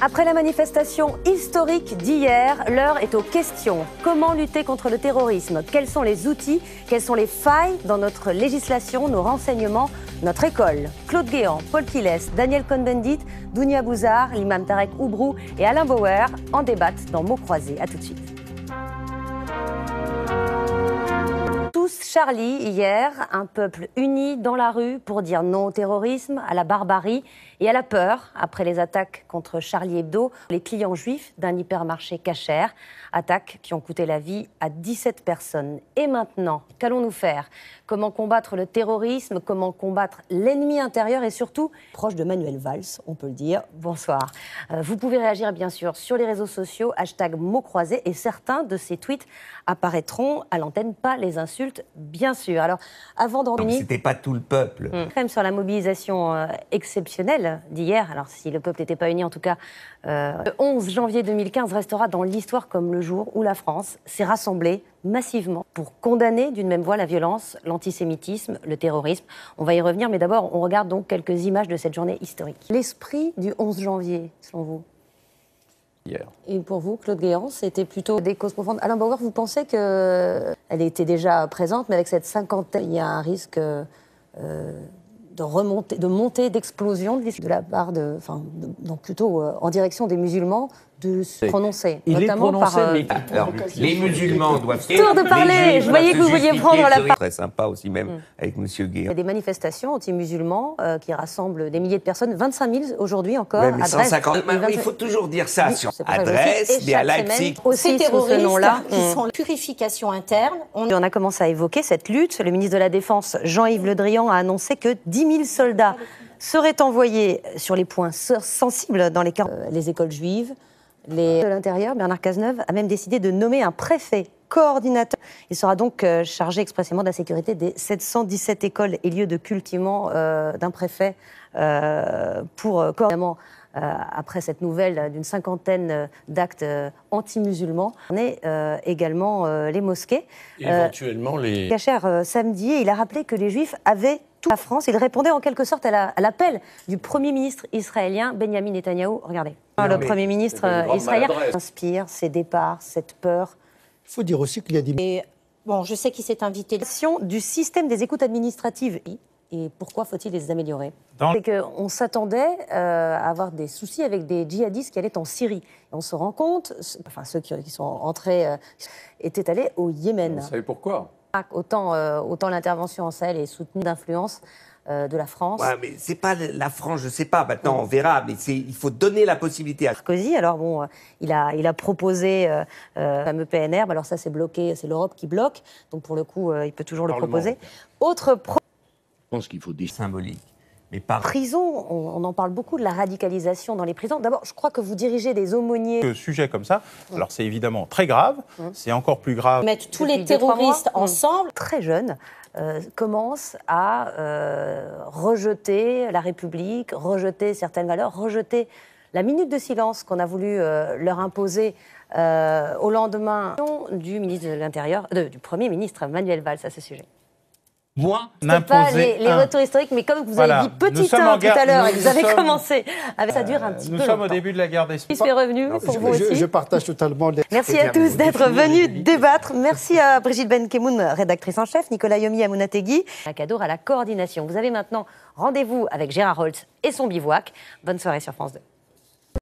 Après la manifestation historique d'hier, l'heure est aux questions. Comment lutter contre le terrorisme? Quels sont les outils? Quelles sont les failles dans notre législation, nos renseignements, notre école? Claude Guéant, Paul Quillès, Daniel Cohn-Bendit, Dounia Bouzar, l'imam Tarek Oubrou et Alain Bauer en débattent dans Mots croisés. A tout de suite. Tous Charlie hier, un peuple uni dans la rue pour dire non au terrorisme, à la barbarie et à la peur après les attaques contre Charlie Hebdo, les clients juifs d'un hypermarché Kasher, attaques qui ont coûté la vie à 17 personnes. Et maintenant, qu'allons-nous faire? Comment combattre le terrorisme? Comment combattre l'ennemi intérieur et surtout proche de Manuel Valls, on peut le dire. Bonsoir. Vous pouvez réagir bien sûr sur les réseaux sociaux, #mots croisés, et certains de ces tweets apparaîtront à l'antenne, pas les insultes, bien sûr. Alors, avant d'en venir... C'était pas tout le peuple. Même sur la mobilisation exceptionnelle d'hier, alors si le peuple n'était pas uni en tout cas, le 11 janvier 2015 restera dans l'histoire comme le jour où la France s'est rassemblée massivement pour condamner d'une même voix la violence, l'antisémitisme, le terrorisme. On va y revenir, mais d'abord, on regarde donc quelques images de cette journée historique. L'esprit du 11 janvier, selon vous? Hier. Et pour vous, Claude Guéant, c'était plutôt des causes profondes. Alain Bauer, vous pensez qu'elle était déjà présente, mais avec cette cinquantaine, il y a un risque de montée, d'explosion de la part donc plutôt en direction des musulmans, de se prononcer. Il notamment est prononcé, par, mais... Alors, les musulmans doivent... Tour de parler, je voyais que vous vouliez prendre la parole. Très sympa aussi, même, avec M. Il y Guéant. a des manifestations anti-musulmans qui rassemblent des milliers de personnes, 25 000 aujourd'hui encore, Ouais, mais à Brest. 150... Il faut toujours dire ça sur C'est pour ça que je adresse, dis, mais à et chaque Leipzig. semaine, aussi Ces sous ce terroristes nom-là. qui sont la purification interne. On a commencé à évoquer cette lutte. Le ministre de la Défense, Jean-Yves Le Drian, a annoncé que 10 000 soldats seraient envoyés sur les points sensibles dans les écoles juives. De l'Intérieur, Bernard Cazeneuve a même décidé de nommer un préfet coordinateur. Il sera donc chargé expressément de la sécurité des 717 écoles et lieux de cultivement d'un préfet pour coordonner. Après cette nouvelle d'une cinquantaine d'actes anti-musulmans, on est également les mosquées. Éventuellement les... Kasher, samedi, il a rappelé que les Juifs avaient toute la France. Il répondait en quelque sorte à l'appel du Premier ministre israélien, Benjamin Netanyahou. Regardez, le Premier ministre israélien inspire ces départs, cette peur. Il faut dire aussi qu'il y a des... Bon, je sais qui s'est invité. Du système des écoutes administratives. Et pourquoi faut-il les améliorer? C'est qu'on s'attendait à avoir des soucis avec des djihadistes qui allaient en Syrie. Et on se rend compte, enfin ceux qui sont entrés étaient allés au Yémen. Vous savez pourquoi? Autant l'intervention en Sahel est soutenue d'influence de la France. Ouais, mais c'est pas la France, je sais pas, maintenant on verra, mais il faut donner la possibilité à... Sarkozy, alors bon, il a proposé le fameux PNR, alors ça c'est bloqué, c'est l'Europe qui bloque, donc pour le coup il peut toujours le proposer. Autre Je pense qu'il faut dire symbolique. Mais par prison, on en parle beaucoup de la radicalisation dans les prisons. D'abord, je crois que vous dirigez des aumôniers. Ce sujet comme ça, alors c'est évidemment très grave, c'est encore plus grave. Mettre tous les terroristes ensemble. Très jeunes commencent à rejeter la République, rejeter certaines valeurs, rejeter la minute de silence qu'on a voulu leur imposer au lendemain du ministre de l'Intérieur, du Premier ministre Manuel Valls à ce sujet. Moi, pas les retours historiques, mais comme vous avez dit petit 1 tout à l'heure, et vous avez commencé avec ça dure un petit peu. Nous sommes au début de la guerre des sports. Revenu pour vous aussi. Je partage totalement. Merci à tous d'être venus débattre. Merci à Brigitte Benkemoun, rédactrice en chef, Nicolas Yomi à Mounategui, à Kadour à la coordination. Vous avez maintenant rendez-vous avec Gérard Holtz et son bivouac. Bonne soirée sur France 2.